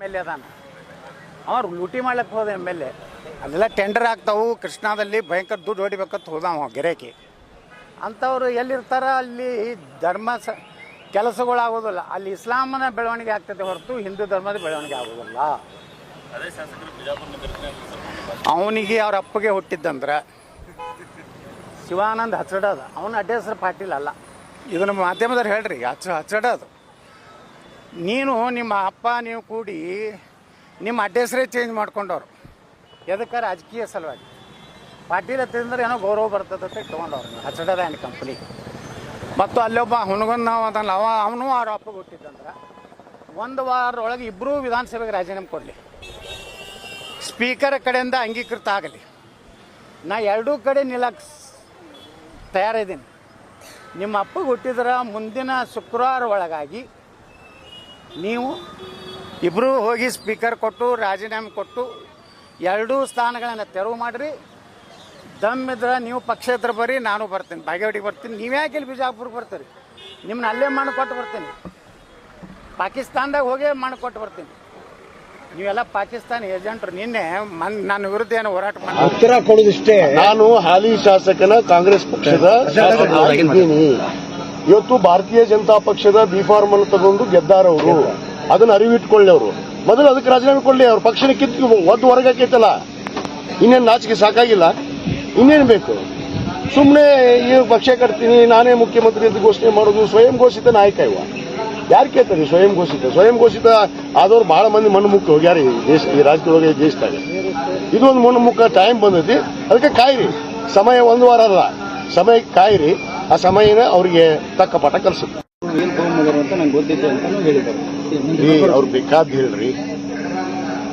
L A ಅದಾನ ಅವ್ರು ಲೂಟಿ ಮಾಡ್ಲಿಕ್ಕೆ ಹೋದ ಎಲ್ ಎ ಅಲ್ಲೆಲ್ಲ ಟೆಂಡರ್ ಆಗ್ತಾವು ಕೃಷ್ಣಾದಲ್ಲಿ ಭಯಂಕರ ದುಡ್ಡು ಹೊಡಿಬೇಕಂತ ಹೋದಾವ ಗಿರಾಕಿ ಅಂಥವ್ರು ಎಲ್ಲಿರ್ತಾರ ಅಲ್ಲಿ ಧರ್ಮ ಕೆಲಸಗಳಾಗೋದಿಲ್ಲ ಅಲ್ಲಿ ಇಸ್ಲಾಮನ ಬೆಳವಣಿಗೆ ಆಗ್ತದೆ ಹೊರತು ಹಿಂದೂ ಧರ್ಮದ ಬೆಳವಣಿಗೆ ಆಗೋದಿಲ್ಲ. ಅವನಿಗೆ ಅವ್ರ ಅಪ್ಪಗೆ ಹುಟ್ಟಿದ್ದಂದ್ರೆ ಶಿವಾನಂದ್ ಹಚ್ಚಡದ ಅವನ ಅಡ್ಡ ಹೆಸರು ಪಾಟೀಲ್ ಅಲ್ಲ. ಇದನ್ನು ಮಾಧ್ಯಮದವ್ರು ಹೇಳ್ರಿ ಹಚ್ಚಡದು. ನೀನು ನಿಮ್ಮ ಅಪ್ಪ ನೀವು ಕೂಡಿ ನಿಮ್ಮ ಅಡ್ಡ ಹೆಸರೇ ಚೇಂಜ್ ಮಾಡ್ಕೊಂಡವ್ರು ಎದಕ್ಕೆ ರಾಜಕೀಯ ಸಲುವಾಗಿ. ಪಾಟೀಲ್ ಹತ್ತಿದ್ರೆ ಏನೋ ಗೌರವ ಬರ್ತದೆ ಅಂತ ತೊಗೊಂಡವ್ರು ಹಚ್ಚಡದ ಆ್ಯಂಡ್ ಕಂಪ್ನಿ. ಮತ್ತು ಅಲ್ಲೊಬ್ಬ ಹುಣಗನ್ ನಾವು ಅದಲ್ಲ ಅವನು ಅವ್ರ ಅಪ್ಪಗೆ ಹುಟ್ಟಿದ್ದಂದ್ರೆ 1 ವಾರದೊಳಗೆ ಇಬ್ಬರೂ ವಿಧಾನಸಭೆಗೆ ರಾಜೀನಾಮೆ ಕೊಡಲಿ, ಸ್ಪೀಕರ್ ಕಡೆಯಿಂದ ಅಂಗೀಕೃತ ಆಗಲಿ. ನಾ ಎರಡೂ ಕಡೆ ನಿಲ್ಲಕ್ಕೆ ತಯಾರಿದ್ದೀನಿ. ನಿಮ್ಮ ಅಪ್ಪಗೆ ಹುಟ್ಟಿದ್ರೆ ಮುಂದಿನ ಶುಕ್ರವಾರ ಒಳಗಾಗಿ ನೀವು ಇಬ್ಬರೂ ಹೋಗಿ ಸ್ಪೀಕರ್ ಕೊಟ್ಟು ರಾಜೀನಾಮೆ ಕೊಟ್ಟು 2 ಸ್ಥಾನಗಳನ್ನು ತೆರವು ಮಾಡಿರಿ. ದಮ್ಮಿದ್ರೆ ನೀವು ಪಕ್ಷೇತರ ಬರ್ರಿ, ನಾನು ಬರ್ತೀನಿ, ಬಾಗೇವಾಡಿಗೆ ಬರ್ತೀನಿ. ನೀವ್ಯಾಕೆ ಇಲ್ಲಿ ಬಿಜಾಪುರಕ್ಕೆ ಬರ್ತೀರಿ? ನಿಮ್ಮನ್ನ ಅಲ್ಲೇ ಮಾಡಿಕೊಟ್ಟು ಬರ್ತೀನಿ, ಪಾಕಿಸ್ತಾನದಾಗ ಹೋಗೇ ಮಾಡಿಕೊಟ್ಟು ಬರ್ತೀನಿ. ನೀವೆಲ್ಲ ಪಾಕಿಸ್ತಾನ ಏಜೆಂಟ್ರು. ನಿನ್ನೆ ನನ್ನ ವಿರುದ್ಧ ಏನು ಹೋರಾಟ ಮಾಡಿ ಉತ್ತರ ಕೊಡೋದಿಷ್ಟೇ. ನಾನು ಹಾಲಿ ಶಾಸಕನ ಕಾಂಗ್ರೆಸ್ ಪಕ್ಷದ ಶಾಸಕನಾಗಿದ್ದೀನಿ. ಇವತ್ತು ಭಾರತೀಯ ಜನತಾ ಪಕ್ಷದ ಬಿಫಾರ್ಮ್ ಅನ್ನು ತಗೊಂಡು ಗೆದ್ದಾರವರು, ಅದನ್ನ ಅರಿವಿಟ್ಕೊಳ್ಳಿ. ಅವರು ಮೊದಲು ಅದಕ್ಕೆ ರಾಜೀನಾಮೆ ಕೊಡ್ಲಿ. ಅವ್ರ ಪಕ್ಷನ ಕಿತ್ತು ಒದ್ದು ಹೊರಗಾಕೈತಲ್ಲ, ಇನ್ನೇನು ನಾಚಿಕೆ ಸಾಕಾಗಿಲ್ಲ, ಇನ್ನೇನು ಬೇಕು? ಸುಮ್ಮನೆ ಈ ಪಕ್ಷ ಕಟ್ತೀನಿ ನಾನೇ ಮುಖ್ಯಮಂತ್ರಿ ಅಂತ ಘೋಷಣೆ ಮಾಡೋದು. ಸ್ವಯಂ ಘೋಷಿತ ನಾಯಕ ಇವ ಯಾರು ಕೇಳ್ತಾರೆ? ಸ್ವಯಂ ಘೋಷಿತ ಆದವ್ರು ಬಹಳ ಮಂದಿ ಮಣ್ಣುಮುಖ ಹೋಗ್ಯಾರ ಈ ರಾಜ್ಯದೊಳಗೆ, ದೇಶದಾಗ. ಇದು ಒಂದು ಮಣ್ಣುಮುಖ ಟೈಮ್ ಬಂದೈತಿ. ಅದಕ್ಕೆ ಕಾಯಿರಿ, ಸಮಯ 1 ವಾರ ಅಲ್ಲ, ಸಮಯಕ್ಕೆ ಕಾಯಿರಿ. ಆ ಸಮಯನ ಅವ್ರಿಗೆ ತಕ್ಕ ಪಾಠ ಕಲಿಸುತ್ತೆ. ಅವ್ರು ಬೇಕಾದ್ ಹೇಳ್ರಿ,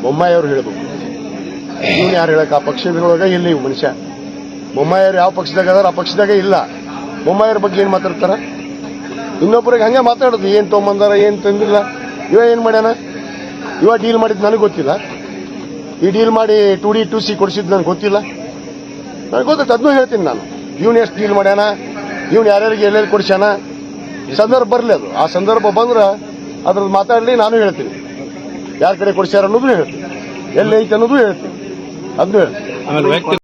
ಬೊಮ್ಮಾಯಿ ಅವ್ರು ಹೇಳ್ಬೇಕು. ಇವ್ನು ಯಾರು ಹೇಳಕ್? ಆ ಪಕ್ಷದೊಳಗ ಇಲ್ಲ ಇವ್ ಮನುಷ್ಯ. ಬೊಮ್ಮಾಯಿಯವ್ರು ಯಾವ ಪಕ್ಷದಾಗ ಅದಾರ ಆ ಪಕ್ಷದಾಗ ಇಲ್ಲ. ಬೊಮ್ಮಾಯಿಯವ್ರ ಬಗ್ಗೆ ಏನ್ ಮಾತಾಡ್ತಾರ? ಇನ್ನೊಬ್ಬರಿಗೆ ಹಂಗೆ ಮಾತಾಡೋದು. ಏನ್ ತೊಗೊಂಬಂದಾರ, ಏನ್ ತಂದಿಲ್ಲ, ಇವ ಏನ್ ಮಾಡ್ಯಾನ, ಇವ ಡೀಲ್ ಮಾಡಿದ್ ನನಗೆ ಗೊತ್ತಿಲ್ಲ. ಈ ಡೀಲ್ ಮಾಡಿ 2D 2C ಕೊಡಿಸಿದ್ ನನಗೆ ಗೊತ್ತಿಲ್ಲ. ನನಗೆ ಗೊತ್ತೈತೆ, ಅದನ್ನೂ ಹೇಳ್ತೀನಿ ನಾನು. ಇವ್ನು ಎಷ್ಟು ಡೀಲ್ ಮಾಡ್ಯಾನ, ಇವ್ನು ಯಾರ್ಯಾರಿಗೆ ಎಲ್ಲೆಲ್ಲಿ ಕೊಡಿಸ್ಯಾನ, ಸಂದರ್ಭ ಬರಲಿ. ಅದು ಆ ಸಂದರ್ಭ ಬಂದ್ರೆ ಅದ್ರದ್ದು ಮಾತಾಡಲಿ, ನಾನು ಹೇಳ್ತೀನಿ. ಯಾರ ಕಡೆ ಕೊಡಿಸ್ಯಾರ ಅನ್ನೋದು ಹೇಳ್ತೀನಿ, ಎಲ್ಲೈತೆ ಅನ್ನೋದು ಹೇಳ್ತೀನಿ, ಅದನ್ನೂ ಹೇಳ್ತೀನಿ.